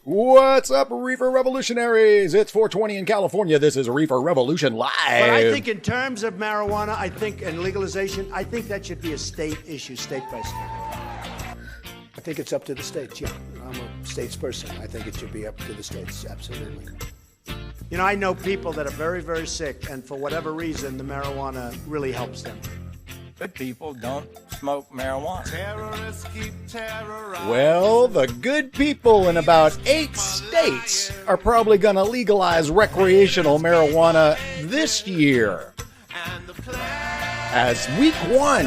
What's up, Reefer Revolutionaries? It's 420 in California. This is Reefer Revolution Live. But I think in terms of marijuana, and legalization, I think that should be a state issue, state by state. I think it's up to the states, yeah. I'm a states person. I think it should be up to the states, absolutely. You know, I know people that are very, very sick, and for whatever reason, the marijuana really helps them. Good people don't smoke marijuana. Well, the good people in about 8 states are probably going to legalize recreational marijuana this year. As week 1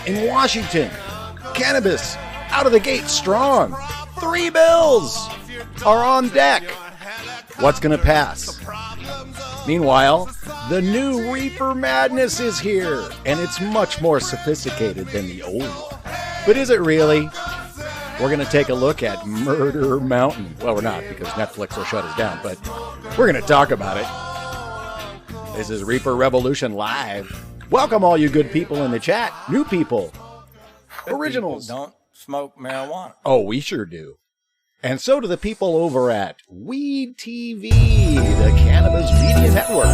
in Washington, cannabis out of the gate strong. 3 bills are on deck. What's going to pass? Meanwhile, the new Reefer Madness is here, and it's much more sophisticated than the old one. But is it really? We're going to take a look at Murder Mountain. Well, we're not, because Netflix will shut us down, but we're going to talk about it. This is Reefer Revolution Live. Welcome all you good people in the chat. New people. Good Originals. People don't smoke marijuana. Oh, we sure do. And so do the people over at Weed TV, the Cannabis Media Network.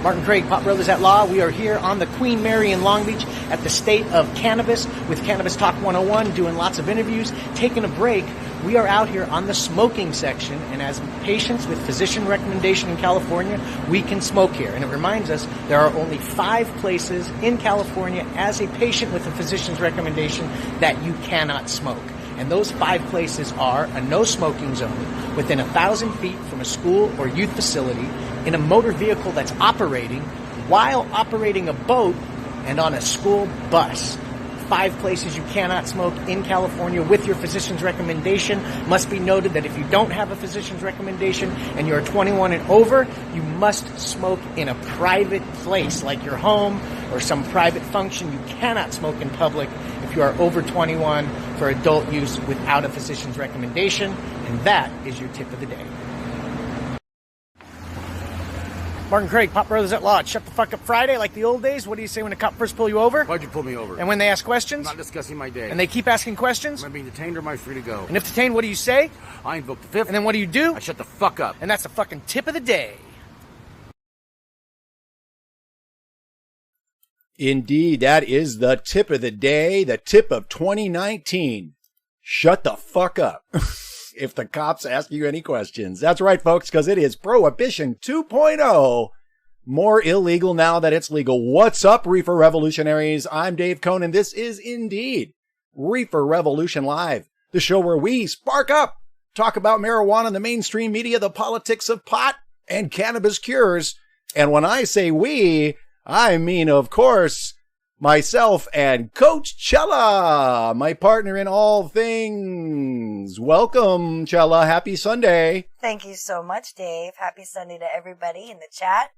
Martin Craig, Pop Brothers at Law. We are here on the Queen Mary in Long Beach at the State of Cannabis with Cannabis Talk 101, doing lots of interviews, taking a break. We are out here on the smoking section, and as patients with physician recommendation in California, we can smoke here. And it reminds us there are only 5 places in California as a patient with a physician's recommendation that you cannot smoke. And those 5 places are a no smoking zone within 1,000 feet from a school or youth facility, in a motor vehicle that's operating, while operating a boat, and on a school bus. 5 places you cannot smoke in California with your physician's recommendation. Must be noted that if you don't have a physician's recommendation and you're 21 and over, you must smoke in a private place like your home or some private function. You cannot smoke in public if you are over 21 for adult use without a physician's recommendation. And that is your tip of the day. Martin Craig, Pop Brothers at Law. Shut the fuck up Friday like the old days. What do you say when a cop first pull you over? Why'd you pull me over? And when they ask questions? I'm not discussing my day. And they keep asking questions? Am I being detained or am I free to go? And if detained, what do you say? I invoke the 5th. And then what do? I shut the fuck up. And that's the fucking tip of the day. Indeed, that is the tip of the day, the tip of 2019. Shut the fuck up. If the cops ask you any questions. That's right, folks, because it is Prohibition 2.0. More illegal now that it's legal. What's up, Reefer Revolutionaries? I'm Dave Conan. This is indeed Reefer Revolution Live, the show where we spark up, talk about marijuana, the mainstream media, the politics of pot, and cannabis cures. And when I say we, I mean, of course, myself and Coach Chela, my partner in all things. Welcome, Chela. Happy Sunday. Thank you so much, Dave. Happy Sunday to everybody in the chat.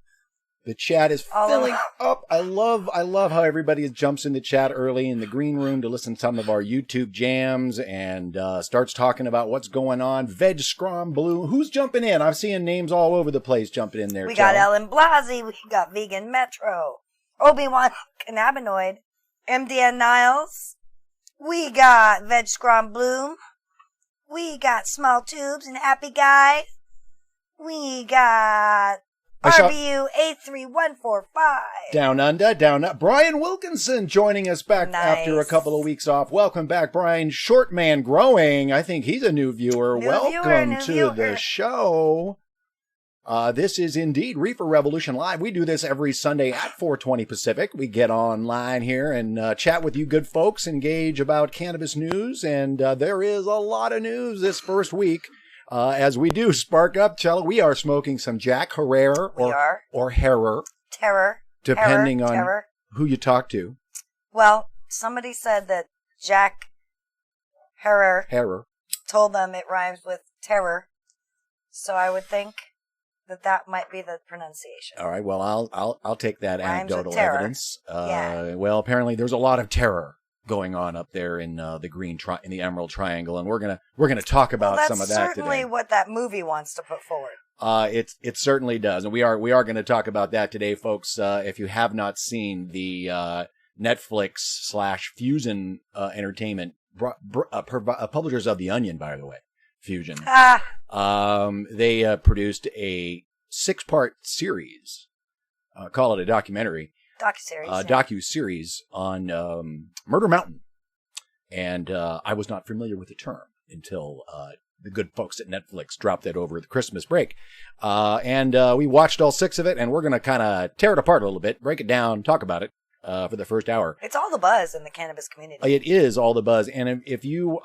The chat is filling up. I love how everybody jumps in the chat early in the green room to listen to some of our YouTube jams and starts talking about what's going on. Veg Scrum Blue. Who's jumping in? I'm seeing names all over the place jumping in there. We got Ellen Blasey. We got Vegan Metro. Obi-Wan Cannabinoid. MDN Niles. We got Veg Scrum Bloom. We got Small Tubes and Happy Guy. We got RBU 83145. Down under. Brian Wilkinson joining us back after a couple of weeks off. Welcome back, Brian. Short Man Growing. I think he's a new viewer. Welcome to the show. This is indeed Reefer Revolution Live. We do this every Sunday at 4:20 Pacific. We get online here and chat with you good folks, engage about cannabis news, and there is a lot of news this first week. As we do spark up, Chela, we are smoking some Jack Herrera or Herrer. Terror. Depending on who you talk to. Well, somebody said that Jack Herrer told them it rhymes with terror. So I would think that might be the pronunciation. All right. Well, I'll take that anecdotal evidence. Yeah. Well, apparently there's a lot of terror going on up there in the in the Emerald Triangle, and we're gonna talk about some of that today. That's certainly what that movie wants to put forward. It certainly does, and we are going to talk about that today, folks. If you have not seen the Netflix/Fusion Entertainment, publishers of The Onion, by the way, Fusion. They produced a 6-part series, call it a documentary, docu-series on Murder Mountain. And I was not familiar with the term until the good folks at Netflix dropped that over the Christmas break. And we watched all 6 of it, and we're going to kind of tear it apart a little bit, break it down, talk about it for the first hour. It's all the buzz in the cannabis community. It is all the buzz. And if you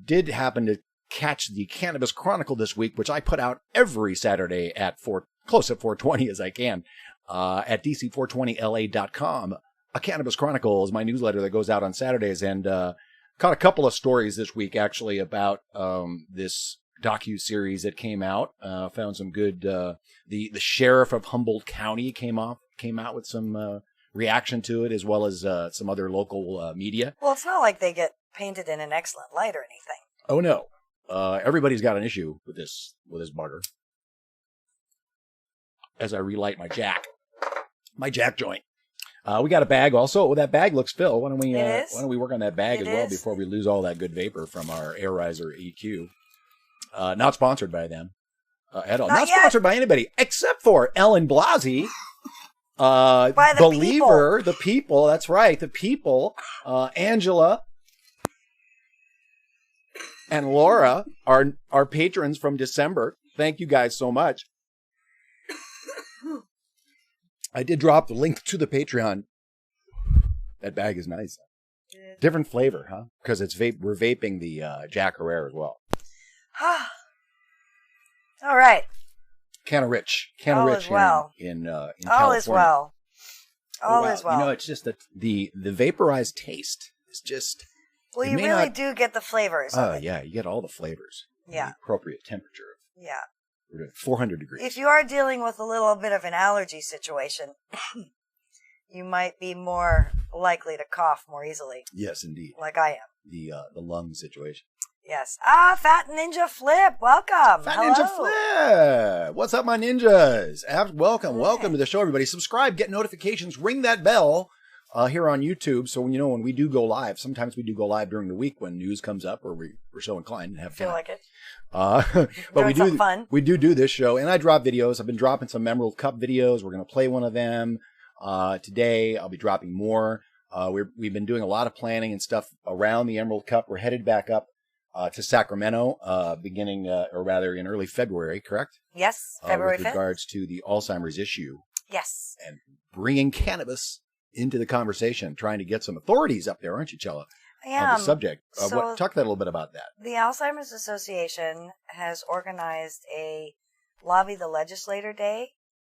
did happen to catch the Cannabis Chronicle this week, which I put out every Saturday at close at 4:20 as I can, at dc420la.com. A Cannabis Chronicle is my newsletter that goes out on Saturdays, and caught a couple of stories this week actually about this docu-series that came out. Found some good. The sheriff of Humboldt County came out with some reaction to it, as well as some other local media. Well, it's not like they get painted in an excellent light or anything. Oh no, everybody's got an issue with this bugger. As I relight my jack joint. We got a bag also. Oh, that bag looks Phil. Why don't we work on that bag as well before we lose all that good vapor from our Air Riser EQ? Not sponsored by them at all. Not sponsored by anybody except for Ellen Blasey. By the Believer, the people. That's right, the people. Angela and Laura are our patrons from December. Thank you guys so much. I did drop the link to the Patreon. That bag is nice. Different flavor, huh? Because it's we're vaping the Jack Herrera as well. All right. Canna Rich in All California. Is well. All is well. You know, it's just that the vaporized taste is just. Well, you really do get the flavors. Oh yeah, you get all the flavors. Yeah. The appropriate temperature. Yeah. 400 degrees. If you are dealing with a little bit of an allergy situation, you might be more likely to cough more easily. Yes, indeed. Like I am. The lung situation. Yes. Fat Ninja Flip, welcome. Ninja Flip. What's up, my ninjas? Welcome to the show, everybody. Subscribe, get notifications, ring that bell here on YouTube. So when we do go live, sometimes we do go live during the week when news comes up or we're so inclined to have feel time. like it. But we do this show, and I drop videos. I've been dropping some Emerald Cup videos. We're going to play one of them today. I'll be dropping more. We've been doing a lot of planning and stuff around the Emerald Cup. We're headed back up to Sacramento, beginning, or rather in early February, correct? Yes, February 5th. With regards to the Alzheimer's issue. Yes. And bringing cannabis into the conversation, trying to get some authorities up there, aren't you, Chela? I am. On the subject. Talk a little bit about that. The Alzheimer's Association has organized a Lobby the Legislator Day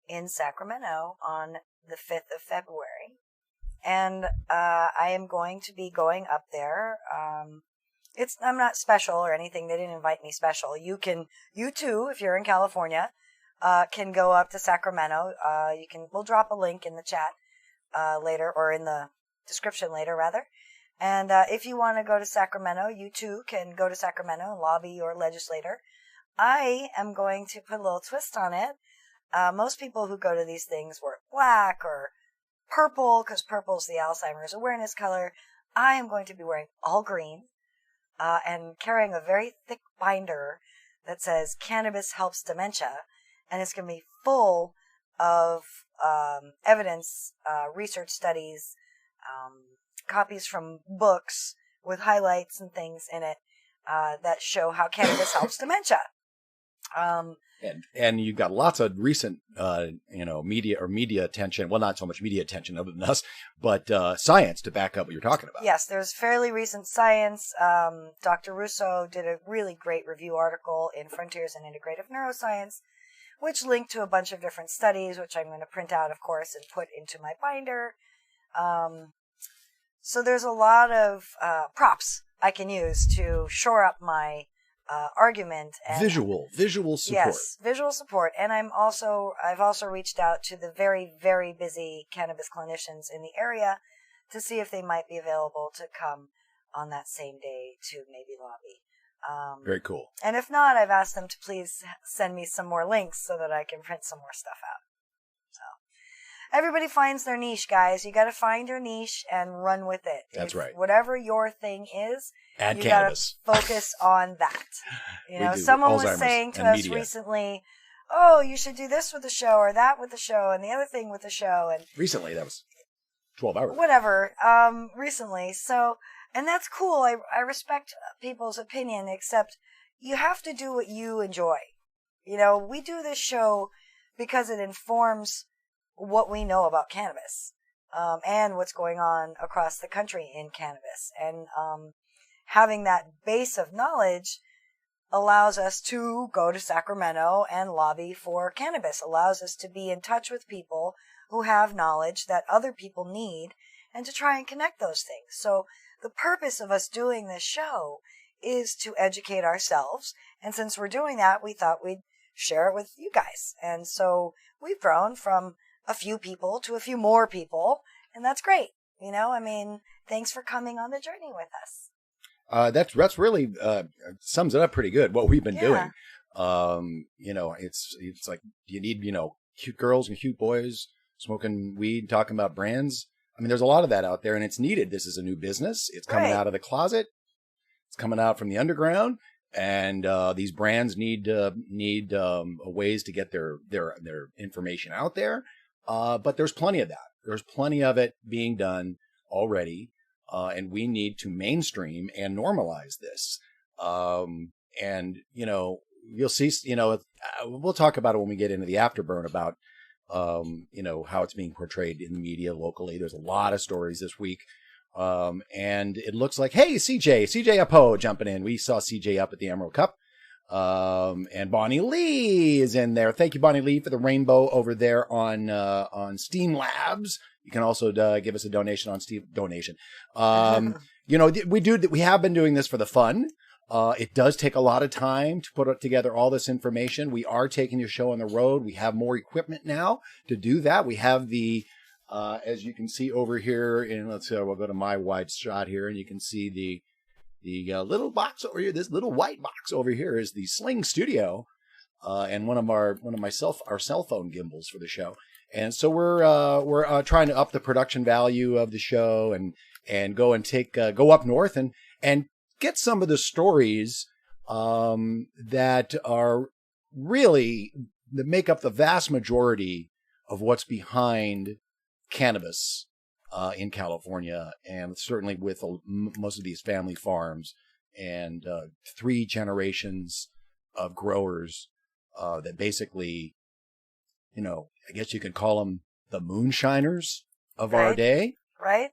in Sacramento on the 5th of February. And I am going to be going up there. I'm not special or anything. They didn't invite me special. You too, if you're in California, can go up to Sacramento. We'll drop a link in the chat later, or in the description later, rather. And if you want to go to Sacramento, you too can go to Sacramento and lobby your legislator. I am going to put a little twist on it. Most people who go to these things wear black or purple, because purple is the Alzheimer's awareness color. I am going to be wearing all green and carrying a very thick binder that says Cannabis Helps Dementia. And it's going to be full of evidence, research studies, copies from books with highlights and things in it that show how cannabis helps dementia. And you've got lots of recent, media attention. Well, not so much media attention other than us, but science to back up what you're talking about. Yes, there's fairly recent science. Dr. Russo did a really great review article in Frontiers in Integrative Neuroscience, which linked to a bunch of different studies, which I'm going to print out, of course, and put into my binder. So there's a lot of props I can use to shore up my argument. And visual support. Yes, visual support. And I've also reached out to the very, very busy cannabis clinicians in the area to see if they might be available to come on that same day to maybe lobby. Very cool. And if not, I've asked them to please send me some more links so that I can print some more stuff out. So, everybody finds their niche, guys. You got to find your niche and run with it. That's right. Whatever your thing is, Add you cannabis. Got to focus on that. You know, do. someone Alzheimer's was saying to and us media. recently, oh, you should do this with the show or that with the show and the other thing with the show. And Recently, that was 12 hours. whatever, recently. So, and that's cool. I respect people's opinion, except you have to do what you enjoy. You know, we do this show because it informs what we know about cannabis, and what's going on across the country in cannabis. And, having that base of knowledge allows us to go to Sacramento and lobby for cannabis, allows us to be in touch with people who have knowledge that other people need and to try and connect those things. So the purpose of us doing this show is to educate ourselves. And since we're doing that, we thought we'd share it with you guys. And so we've grown from a few people to a few more people. And that's great. You know, I mean, thanks for coming on the journey with us. That's really sums it up pretty good, what we've been doing. You know, it's like you need, you know, cute girls and cute boys smoking weed, talking about brands. I mean, there's a lot of that out there, and it's needed. This is a new business. It's coming out of the closet. It's coming out from the underground, and these brands need ways to get their information out there. But there's plenty of that. There's plenty of it being done already. And we need to mainstream and normalize this. And, you know, you'll see, you know, we'll talk about it when we get into the afterburn about, you know, how it's being portrayed in the media locally. There's a lot of stories this week. And it looks like, hey, CJ Upho jumping in. We saw CJ up at the Emerald Cup. And Bonnie Lee is in there. Thank you, Bonnie Lee, for the rainbow over there on Steam Labs. You can also give us a donation on Steam donation. You know, we have been doing this for the fun. It does take a lot of time to put together all this information. We are taking your show on the road. We have more equipment now to do that. We have the, as you can see over here, and let's say we'll go to my wide shot here, and you can see the little box over here. This little white box over here is the Sling Studio, and one of our cell phone gimbals for the show. And so we're trying to up the production value of the show and go and go up north and get some of the stories that are really that make up the vast majority of what's behind cannabis in California, and certainly with most of these family farms and 3 generations of growers that basically, you know, I guess you could call them the moonshiners of our day. Right.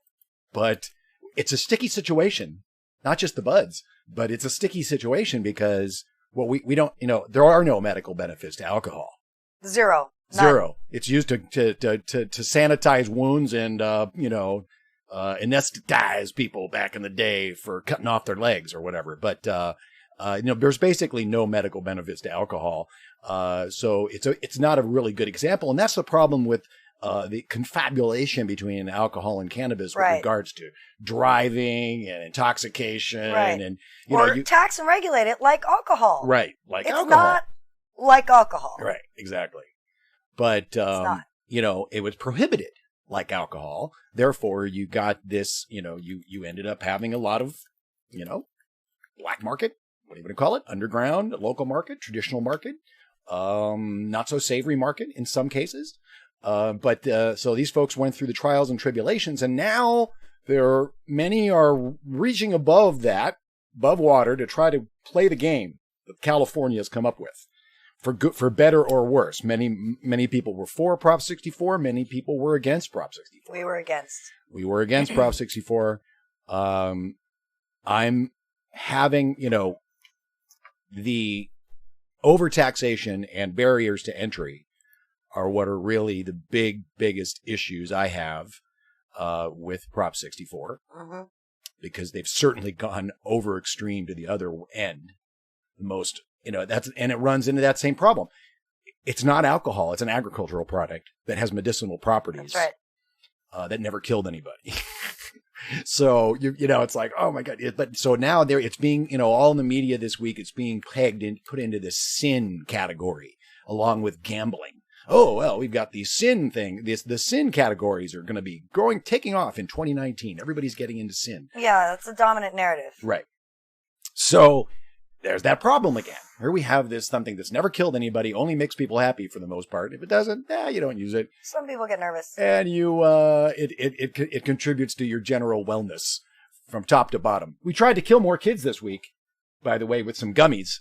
But it's a sticky situation, not just the buds, but it's a sticky situation because we don't, you know, there are no medical benefits to alcohol. Zero. It's used to sanitize wounds and, you know, anesthetize people back in the day for cutting off their legs or whatever. But, you know, there's basically no medical benefits to alcohol. So it's not a really good example. And that's the problem with, the confabulation between alcohol and cannabis with regards to driving and intoxication and, you know, tax and regulate it like alcohol. Right. Like it's alcohol. Not like alcohol. Right. Exactly. But, you know, it was prohibited like alcohol. Therefore, you got this, you know, you ended up having a lot of, you know, black market, what do you want to call it? Underground, local market, traditional market, not so savory market in some cases. But so these folks went through the trials and tribulations, and now many are reaching above water to try to play the game that California has come up with. For better or worse. Many people were for Prop 64. Many people were against Prop 64. We were against Prop 64. I'm having, you know, the overtaxation and barriers to entry are what are really the biggest issues I have with Prop 64, because they've certainly gone over extreme to the other end. The most, you know, and it runs into that same problem. It's not alcohol; it's an agricultural product that has medicinal properties. That's right. That never killed anybody. So you know, it's like, oh my God! But so now it's being, you know, all in the media this week. It's being put into this sin category along with gambling. oh, well, we've got the sin thing. The sin categories are going to be taking off in 2019. Everybody's getting into sin. Yeah, that's a dominant narrative. Right. So there's that problem again. Here we have this something that's never killed anybody, only makes people happy for the most part. If it doesn't, you don't use it. Some people get nervous. And it contributes to your general wellness from top to bottom. We tried to kill more kids this week, by the way, with some gummies.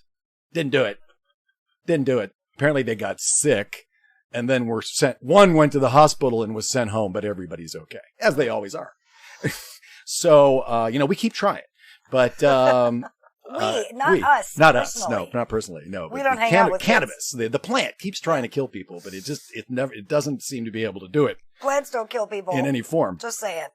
Didn't do it. Apparently they got sick and then were sent. One went to the hospital and was sent home, but everybody's okay, as they always are. So, we keep trying, but, not us. Not personally. us. No, not personally. No, we don't hang out with cannabis. The plant keeps trying to kill people, but it doesn't seem to be able to do it. Plants don't kill people in any form. Just saying.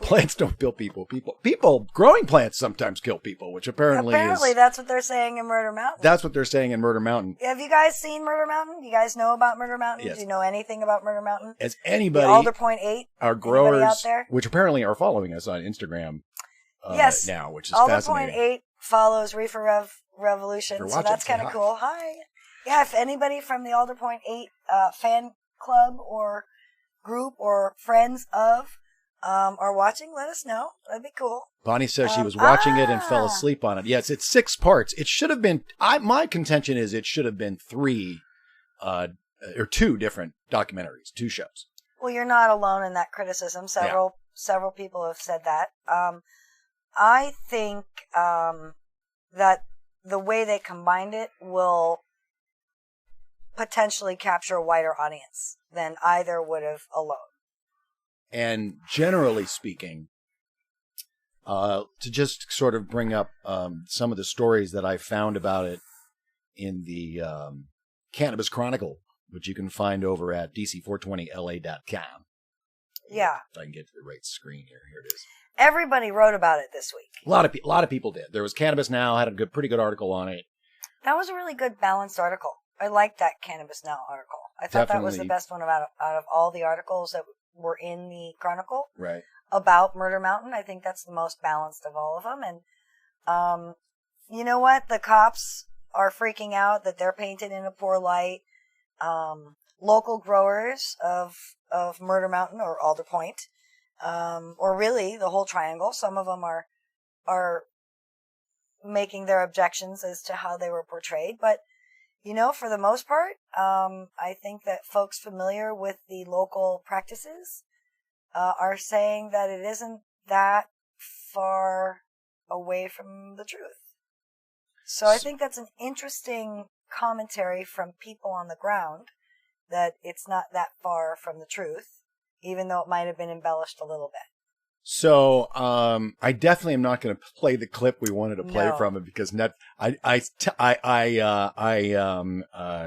Plants don't kill people. People growing plants sometimes kill people, which apparently that's what they're saying in Murder Mountain. That's what they're saying in Murder Mountain. Have you guys seen Murder Mountain? You guys know about Murder Mountain? Yes. Do you know anything about Murder Mountain? As anybody, the Alder Point 8, our growers, out there? which apparently are following us on Instagram, yes, now, which is Alder fascinating. Point 8 follows Reefer Revolution, so that's kind of cool. Hi. Yeah, if anybody from the Alder Point 8 fan club or group or friends of are watching, let us know. That'd be cool. Bonnie says she was watching it and fell asleep on it. Yes, it's 6 parts. It should have been, my contention is it should have been 3 or 2 different documentaries, 2 shows. Well, you're not alone in that criticism. Several people have said that. I think that the way they combined it will potentially capture a wider audience than either would have alone. And generally speaking, to just sort of bring up some of the stories that I found about it in the Cannabis Chronicle, which you can find over at dc420la.com. Yeah. If I can get to the right screen here. Here it is. Everybody wrote about it this week. A lot of people did. There was Cannabis Now, had a pretty good article on it. That was a really good balanced article. I liked that Cannabis Now article. I thought that was the best one out of all the articles that were in the Chronicle. Right. About Murder Mountain. I think that's the most balanced of all of them. And you know what? The cops are freaking out that they're painted in a poor light. Local growers of Murder Mountain or Alder Point, or really the whole triangle. Some of them are making their objections as to how they were portrayed. But, for the most part, I think that folks familiar with the local practices are saying that it isn't that far away from the truth. So I think that's an interesting commentary from people on the ground, that it's not that far from the truth, even though it might have been embellished a little bit. So, I definitely am not going to play the clip we wanted to play from it because I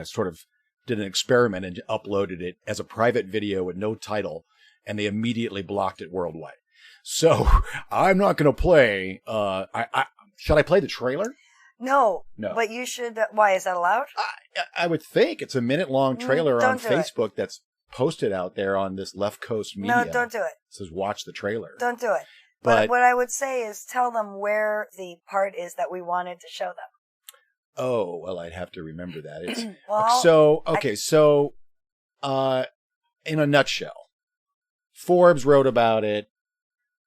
sort of did an experiment and uploaded it as a private video with no title, and they immediately blocked it worldwide. So I'm not going to play. Should I play the trailer? No. But you should. Why is that allowed? I would think it's a minute-long trailer on Facebook that's posted out there on this left coast media. No, don't do it. It says watch the trailer. Don't do it. But what I would say is tell them where the part is that we wanted to show them. Oh, well, I'd have to remember that. It's So in a nutshell, Forbes wrote about it.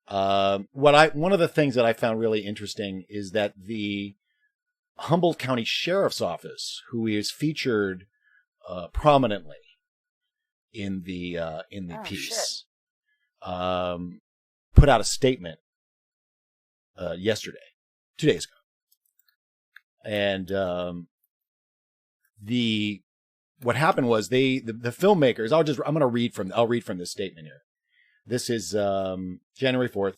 One of the things that I found really interesting is that the Humboldt County Sheriff's Office, who is featured prominently in the piece, put out a statement yesterday, 2 days ago, and what happened was the filmmakers. I'll read from this statement here. This is January 4th.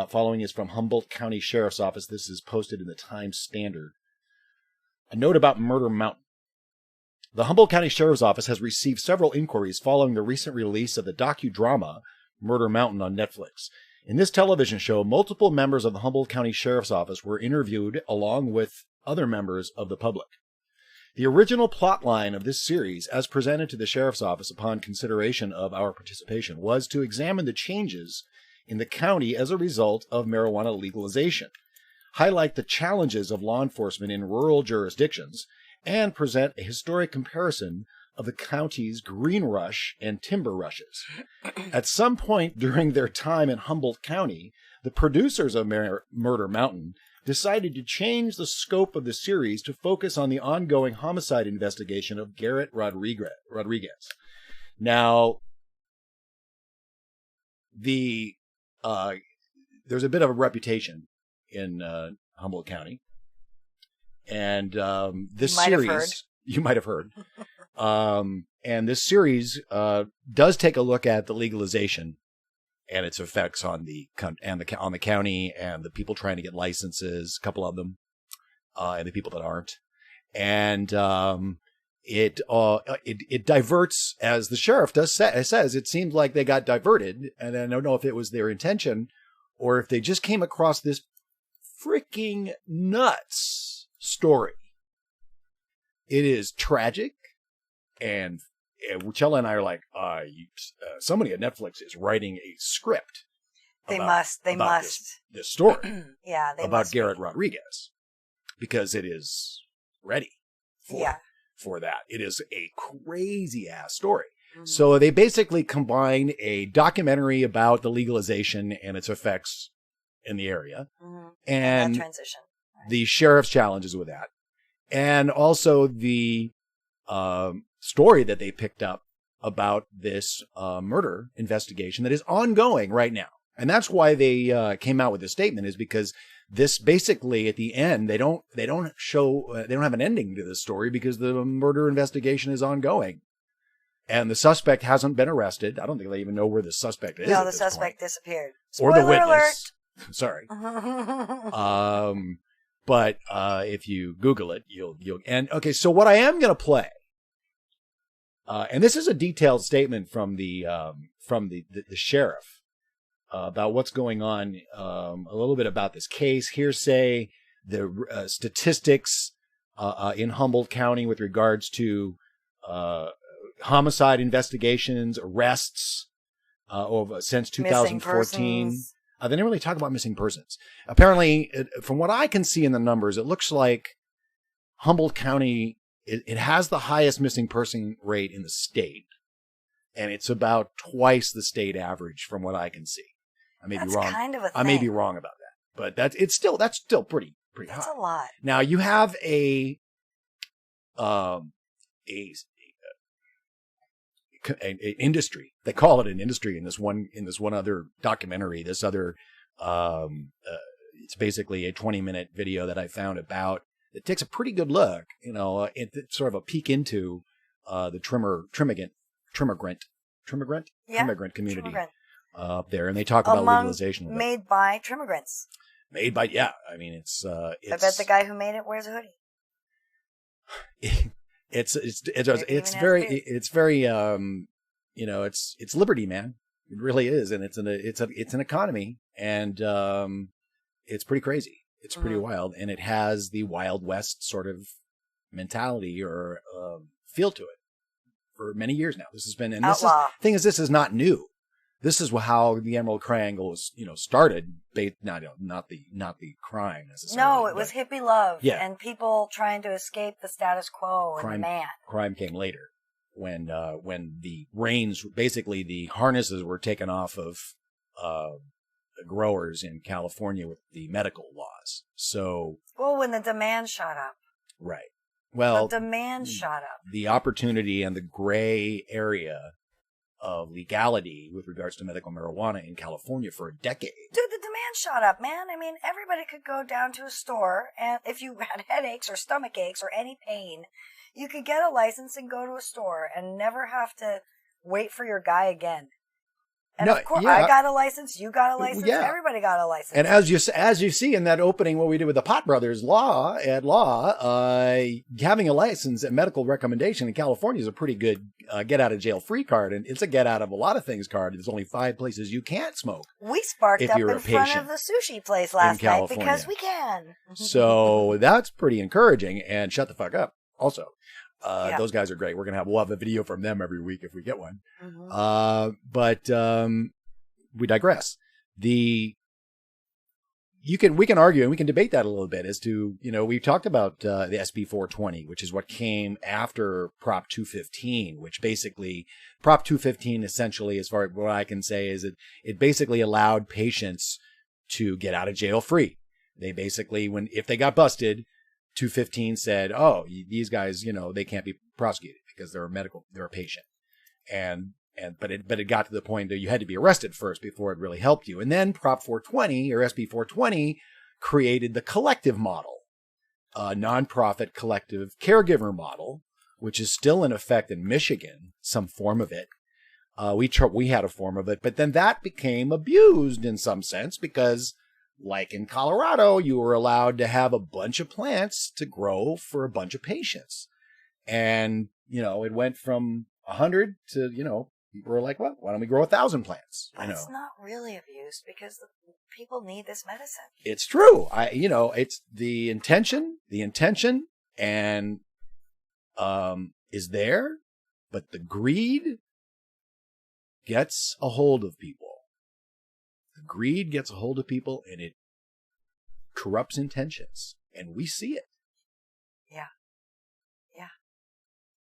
Following is from Humboldt County Sheriff's Office. This is posted in the Times Standard. A note about Murder Mountain. The Humboldt County Sheriff's Office has received several inquiries following the recent release of the docudrama Murder Mountain on Netflix. In this television show, multiple members of the Humboldt County Sheriff's Office were interviewed along with other members of the public. The original plotline of this series, as presented to the Sheriff's Office upon consideration of our participation, was to examine the changes in the county as a result of marijuana legalization, highlight the challenges of law enforcement in rural jurisdictions, and present a historic comparison of the county's green rush and timber rushes. At some point during their time in Humboldt County, the producers of Murder Mountain decided to change the scope of the series to focus on the ongoing homicide investigation of Garrett Rodriguez. Now, there's a bit of a reputation in Humboldt County, and this series you might have heard. And this series does take a look at the legalization and its effects on the county and the people trying to get licenses, a couple of them, and the people that aren't. And it diverts, as the sheriff says. It seems like they got diverted, and I don't know if it was their intention or if they just came across this freaking nuts story. It is tragic, and Chela and I are like, somebody at Netflix is writing a script. They must. This story. Yeah, they about must Garrett Rodriguez, because it is ready for that. It is a crazy ass story. Mm-hmm. So they basically combine a documentary about the legalization and its effects in the area, and that transition. Right. The sheriff's challenges with that, and also the story that they picked up about this murder investigation that is ongoing right now. And that's why they came out with this statement, is because this basically at the end, they don't have an ending to this story because the murder investigation is ongoing. And the suspect hasn't been arrested. I don't think they even know where the suspect is. No, the suspect disappeared. Or the witness. Alert. Sorry. But if you Google it, you'll okay. So what I am going to play, and this is a detailed statement from the sheriff about what's going on, a little bit about this case, hearsay, the statistics in Humboldt County with regards to homicide investigations, arrests since 2014. They didn't really talk about missing persons. Apparently, from what I can see in the numbers, it looks like Humboldt County, it has the highest missing person rate in the state. And it's about twice the state average from what I can see. I may be wrong. Kind of a thing. I may be wrong about that. But that's still pretty high. That's a lot. Now you have an industry. They call it an industry in this one other documentary. This other, it's basically a 20-minute video that I found about. It takes a pretty good look, it's sort of a peek into the trimmigrant community up there, and they talk about legalization. Made by trimmigrants. Made by, yeah. I mean, it's. I bet the guy who made it wears a hoodie. It's very it's liberty, man. It really is, and it's an economy, and it's pretty crazy. It's pretty wild, and it has the Wild West sort of mentality or feel to it for many years now. This has been, and this is not new. This is how the Emerald Triangle was, started. Not the crime necessarily. No, it was hippie love, yeah, and people trying to escape the status quo and the man. Crime came later, when the reins, basically the harnesses, were taken off of the growers in California with the medical laws. So, when the demand shot up. Right. Well, the demand shot up. The opportunity and the gray area of legality with regards to medical marijuana in California for a decade. Dude, the demand shot up, man. I mean, everybody could go down to a store, and if you had headaches or stomach aches or any pain, you could get a license and go to a store and never have to wait for your guy again. And of course, I got a license, you got a license, everybody got a license. And as you see in that opening, what we did with the Pot Brothers having a license and medical recommendation in California is a pretty good get out of jail free card, and it's a get out of a lot of things card. There's only 5 places you can't smoke. We sparked up in front of the sushi place last night because we can. So that's pretty encouraging. And shut the fuck up. Also. Those guys are great. We'll have a video from them every week if we get one. Mm-hmm. But we digress. The we can argue and we can debate that a little bit as to, we've talked about the SB 420, which is what came after Prop 215, which basically Prop 215 essentially, as far as what I can say, is it basically allowed patients to get out of jail free. They basically, if they got busted, 215 said, oh, these guys, they can't be prosecuted because they're a patient. But it got to the point that you had to be arrested first before it really helped you. And then Prop 420 or SB 420 created the collective model, a nonprofit collective caregiver model, which is still in effect in Michigan, some form of it. We had a form of it, but then that became abused in some sense because, like in Colorado, you were allowed to have a bunch of plants to grow for a bunch of patients. And, it went from 100 to, people were like, well, why don't we grow 1,000 plants? But it's not really abused because the people need this medicine. It's true. It's the intention and, is there, but the greed gets a hold of people. The greed gets a hold of people and it corrupts intentions. And we see it. Yeah. Yeah.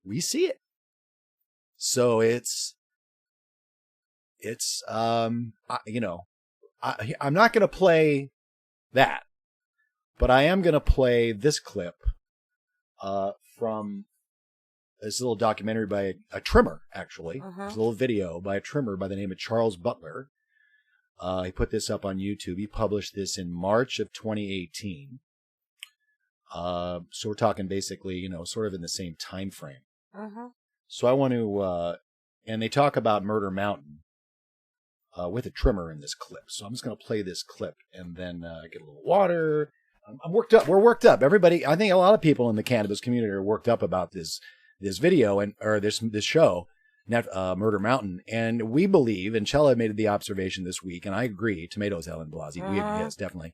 We see it. So I'm not going to play that, but I am going to play this clip from this little documentary by a trimmer, actually. It's a little video by a trimmer by the name of Charles Butler. He put this up on YouTube. He published this in March of 2018. So we're talking basically, sort of in the same time frame. So I want to, and they talk about Murder Mountain with a trimmer in this clip. So I'm just going to play this clip and then get a little water. I'm worked up. We're worked up. Everybody, I think a lot of people in the cannabis community are worked up about this video or this show, Murder Mountain. And we believe, and Chela made the observation this week, and I agree, tomatoes, Helen Blasey, yes, definitely,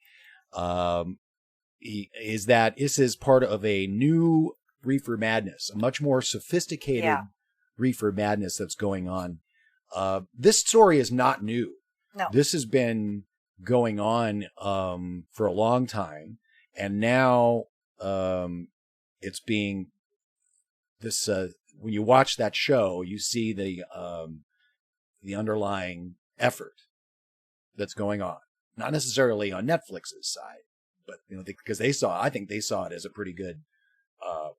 is that this is part of a new reefer madness, a much more sophisticated reefer madness that's going on. This story is not new. No. This has been going on for a long time, and now it's being this. When you watch that show, you see the underlying effort that's going on. Not necessarily on Netflix's side, but because I think they saw it as a pretty good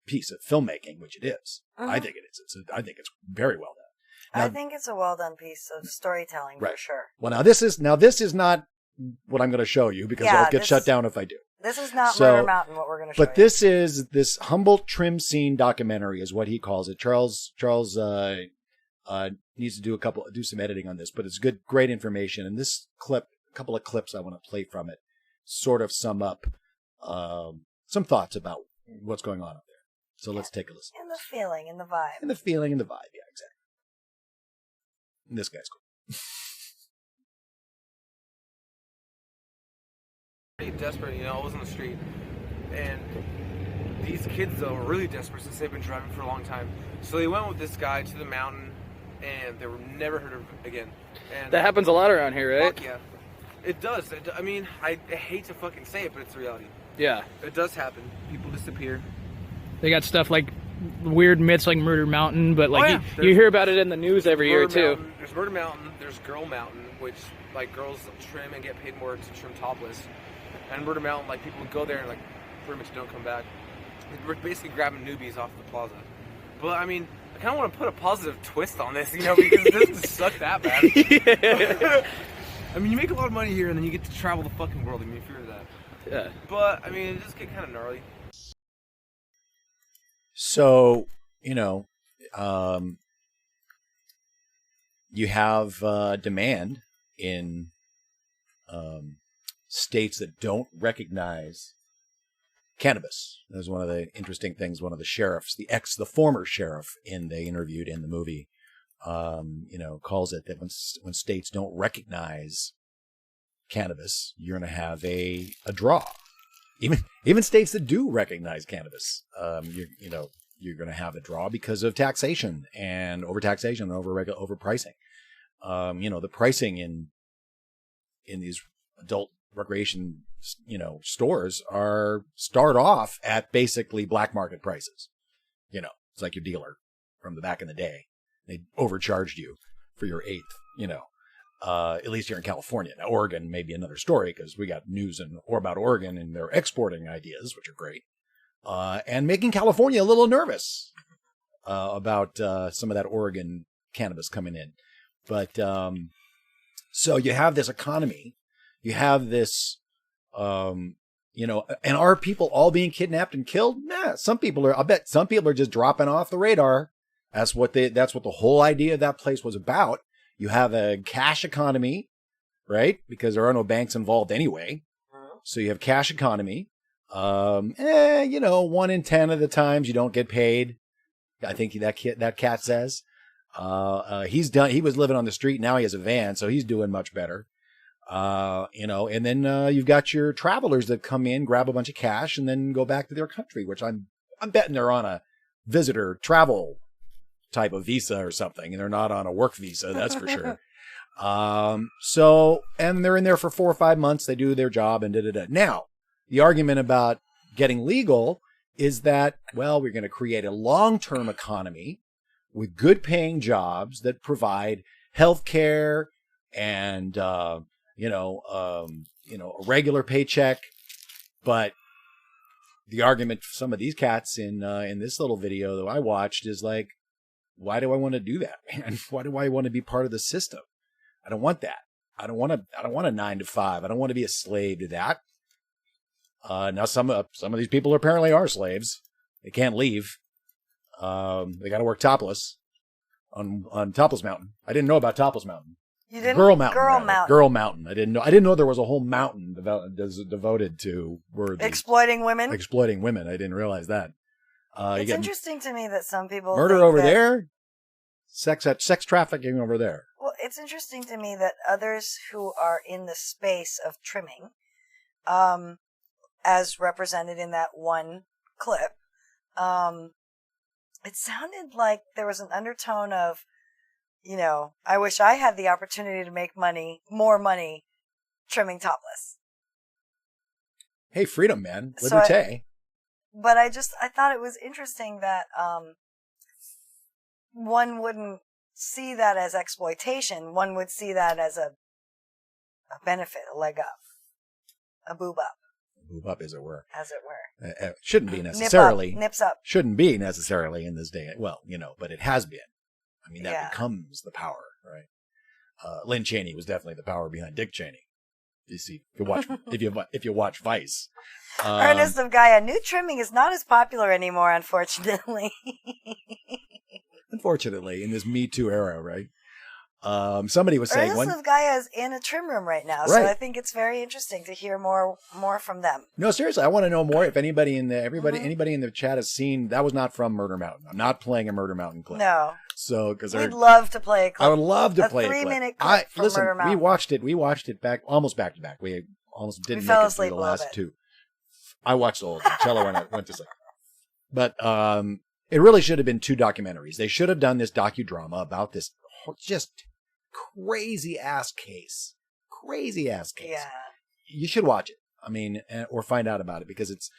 piece of filmmaking, which it is. I think it is. I think it's very well done. Now, I think it's a well done piece of storytelling for sure. Well, now this is not what I'm going to show you because I'll get shut down if I do. This is not Murder Mountain, what we're going to show you. But this is this Humboldt trim scene documentary is what he calls it. Charles needs to do some editing on this, but it's great information. And this clip, a couple of clips I want to play from it, sort of sum up some thoughts about what's going on up there. So let's take a listen. And the feeling and the vibe. And the feeling and the vibe, yeah, exactly. And this guy's cool. Pretty desperate, I was on the street, and these kids though were really desperate since they've been driving for a long time. So they went with this guy to the mountain, and they were never heard of again. And that happens a lot around here, right? Fuck yeah, it does. I mean, I hate to fucking say it, but it's reality. Yeah, it does happen. People disappear. They got stuff like weird myths like Murder Mountain, but like you hear about it in the news every year too. There's Murder Mountain. There's Girl Mountain, which like girls trim and get paid more to trim topless. And Murder Mountain, like people would go there and like pretty much don't come back. We're basically grabbing newbies off the plaza. But I mean, I kind of want to put a positive twist on this, because it doesn't suck that bad. Yeah. I mean, you make a lot of money here, and then you get to travel the fucking world. I mean, if you're that. Yeah. But I mean, it just get kind of gnarly. So you have demand in states that don't recognize cannabis. That was one of the interesting things. One of the sheriffs, the former sheriff they interviewed in the movie, calls it that when states don't recognize cannabis, you're going to have a draw. Even states that do recognize cannabis, you're going to have a draw because of taxation and overtaxation and overpricing. The pricing in these adult recreation, stores start off at basically black market prices. It's like your dealer from the back in the day. They overcharged you for your eighth, at least here in California. Now, Oregon may be another story because we got news about Oregon and they're exporting ideas, which are great, and making California a little nervous about some of that Oregon cannabis coming in. But so you have this economy, you have this, and are people all being kidnapped and killed? Nah, I bet some people are just dropping off the radar. That's what the whole idea of that place was about. You have a cash economy, right? Because there are no banks involved anyway. So you have cash economy. 1 in 10 of the times you don't get paid. I think that cat says. He was living on the street. Now he has a van, so he's doing much better. And then you've got your travelers that come in, grab a bunch of cash, and then go back to their country, which I'm betting they're on a visitor travel type of visa or something, and they're not on a work visa, that's for sure. And they're in there for 4 or 5 months. They do their job and da-da-da. Now, the argument about getting legal is that, well, we're going to create a long-term economy with good paying jobs that provide health care and, a regular paycheck. But the argument for some of these cats in this little video that I watched is like, why do I want to do that, man? Why do I want to be part of the system? I don't want that. I don't want a 9 to 5. I don't want to be a slave to that. Now some of these people apparently are slaves. They can't leave. They got to work topless on Topless Mountain. I didn't know about Topless Mountain. You didn't? Girl Mountain. Girl Mountain. I didn't know there was a whole mountain devoted to exploiting women. Exploiting women. I didn't realize that. It's interesting to me that some people murder over there, sex trafficking over there. Well, it's interesting to me that others who are in the space of trimming, as represented in that one clip, it sounded like there was an undertone of, I wish I had the opportunity to make more money trimming topless. Hey, freedom, man. Liberté. But I thought it was interesting that one wouldn't see that as exploitation. One would see that as a benefit, a leg up, a boob up. Move up, as it were. Shouldn't be necessarily. Nips up. Shouldn't be necessarily in this day. Well, but it has been. I mean, that becomes the power, right? Lynn Cheney was definitely the power behind Dick Cheney. You see, if you watch Vice. Ernest of Gaia, new trimming is not as popular anymore, unfortunately. Unfortunately, in this Me Too era, right? Somebody was saying Ernest of Gaia is in a trim room right now, so I think it's very interesting to hear more from them. No, seriously, I want to know more. If anybody in the chat has seen, that was not from Murder Mountain. I'm not playing a Murder Mountain clip. No. So because we'd love to play a clip. I would love to play a 3-minute clip from Murder Mountain. We watched it almost back to back. We almost didn't fell make it asleep through the last two. I watched the whole thing. Chela went to sleep. But it really should have been 2 documentaries. They should have done this docudrama about this just crazy ass case. Yeah. You should watch it. I mean, or find out about it, because it's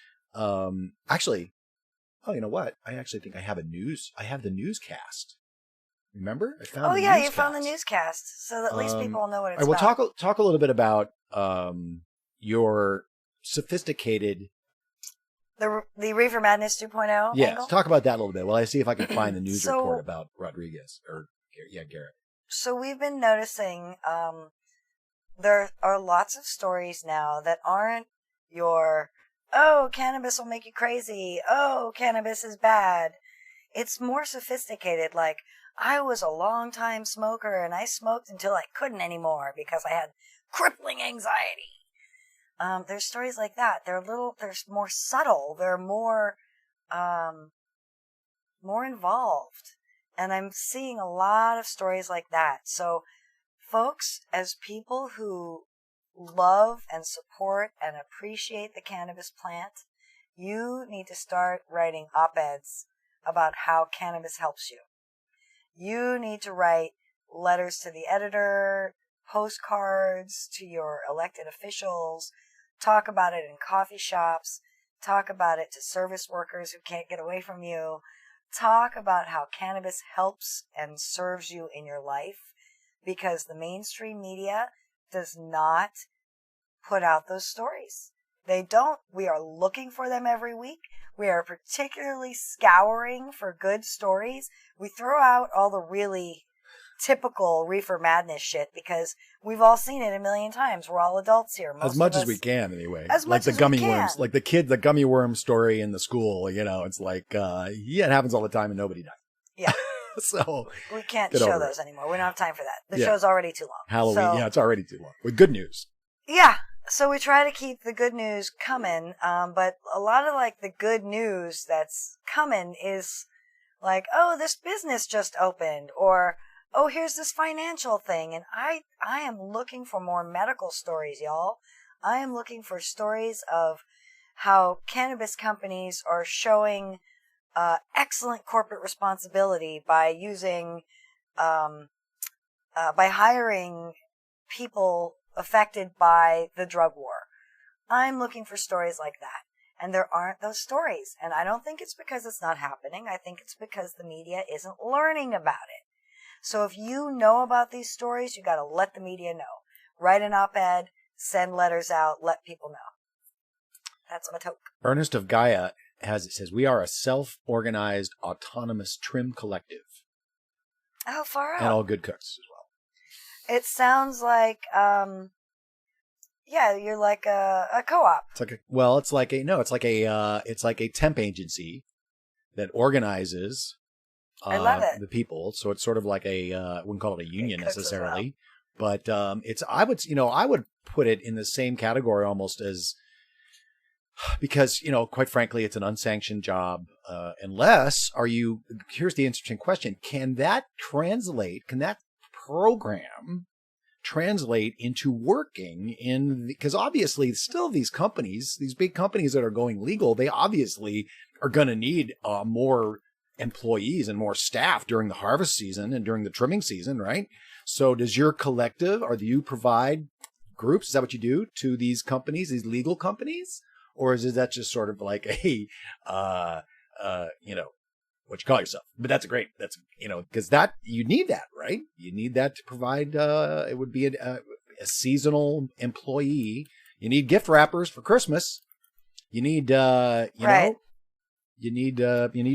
actually. Oh, you know what? I actually think I have the newscast. Remember? You found the newscast, so that at least people will know what it's about. We'll talk a little bit about your sophisticated. The Reefer Madness 2.0. Yes, angle? Talk about that a little bit. Well, I see if I can find the news report about Rodriguez Garrett. So we've been noticing there are lots of stories now that aren't your, oh, cannabis will make you crazy, oh, cannabis is bad. It's more sophisticated, like, I was a long-time smoker and I smoked until I couldn't anymore because I had crippling anxiety. There's stories like that. They're more subtle. They're more involved. And I'm seeing a lot of stories like that. So, folks, as people who love and support and appreciate the cannabis plant, you need to start writing op-eds about how cannabis helps you. You need to write letters to the editor, postcards to your elected officials, talk about it in coffee shops, talk about it to service workers who can't get away from you, talk about how cannabis helps and serves you in your life, because the mainstream media does not put out those stories. They don't. We are looking for them every week. We are particularly scouring for good stories. We throw out all the really typical reefer madness shit because we've all seen it a million times. We're all adults here. As much as we can, anyway. As much like the as gummy we can. worms, like the gummy worm story in the school. You know, it's like yeah, it happens all the time and nobody does. Yeah. So we can't get show over those anymore. We don't have time for that. The Yeah. show's already too long. Halloween, So, yeah, it's already too long. With good news. yeah. So we try to keep the good news coming, but a lot of like the good news that's coming is like, oh, this business just opened, or oh, here's this financial thing, and I am looking for more medical stories, y'all. I am looking for stories of how cannabis companies are showing excellent corporate responsibility by using, by hiring people affected by the drug war. I'm looking for stories like that. And there aren't those stories. And I don't think it's because it's not happening. I think it's because the media isn't learning about it. So if you know about these stories, you got to let the media know. Write an op-ed, send letters out, let people know. That's my toke. Ernest of Gaia says, we are a self-organized, autonomous trim collective. Oh, far out. And all good cooks as well. It sounds like, yeah, you're like a co-op. It's like it's like a temp agency that organizes I love it. the people. So it's sort of like I wouldn't call it a union cooks as necessarily, but I would put it in the same category almost as, because, quite frankly, it's an unsanctioned job, here's the interesting question. Can that program translate into working because obviously still these big companies that are going legal, they obviously are going to need more employees and more staff during the harvest season and during the trimming season, right? So does your collective, or do you provide groups? Is that what you do to these companies, these legal companies? Or is that just sort of like a, what you call yourself? But because that, you need that, right? You need that to provide, it would be a seasonal employee. You need gift wrappers for Christmas. You need, you need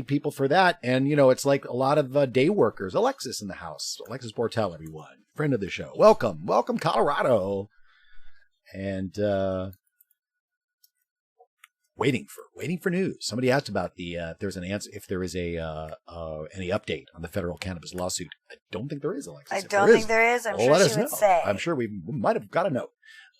people for that. And, it's like a lot of day workers. Alexis in the house. Alexis Bortel, everyone. Friend of the show. Welcome, Colorado. And, waiting for news. Somebody asked about if there's an answer, if there is any update on the federal cannabis lawsuit. I don't think there is, Alexis. I don't think there is. I'm sure she would say. I'm sure we might have got a note.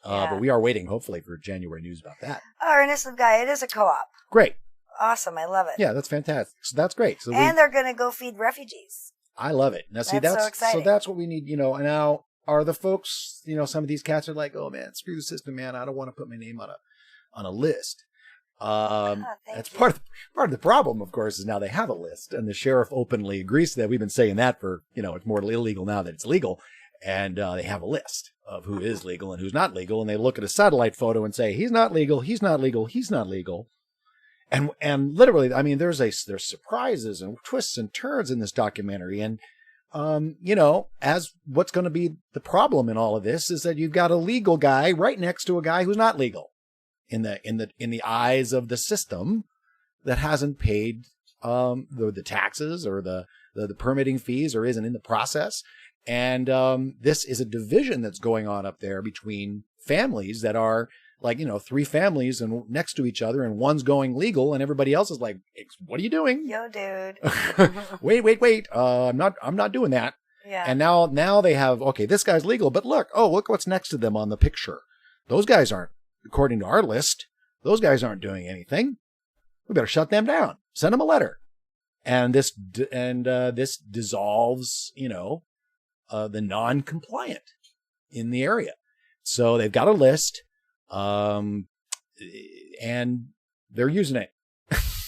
But we are waiting, hopefully, for January news about that. Oh, Ernest of Gaia, it is a co-op. Great. Awesome. I love it. Yeah, that's fantastic. So that's great. So and they're going to go feed refugees. I love it. Now, see, that's so exciting. So that's what we need, Now, are the folks, some of these cats are like, oh, man, screw the system, man. I don't want to put my name on a list. That's part of the problem, of course, is now they have a list, and the sheriff openly agrees to that. We've been saying that for, it's more illegal now that it's legal, and they have a list of who is legal and who's not legal, and they look at a satellite photo and say, he's not legal, he's not legal, he's not legal. And literally, I mean, there's surprises and twists and turns in this documentary, and as what's going to be the problem in all of this is that you've got a legal guy right next to a guy who's not legal. In the eyes of the system that hasn't paid the taxes or the permitting fees or isn't in the process. And this is a division that's going on up there between families that are like, 3 families and next to each other, and one's going legal and everybody else is like, what are you doing? Yo, dude. Wait. I'm not doing that. Yeah. And now they have, okay, this guy's legal, but look what's next to them on the picture. Those guys aren't. According to our list, those guys aren't doing anything. We better shut them down. Send them a letter. And this dissolves, the non-compliant in the area. So they've got a list, and they're using it.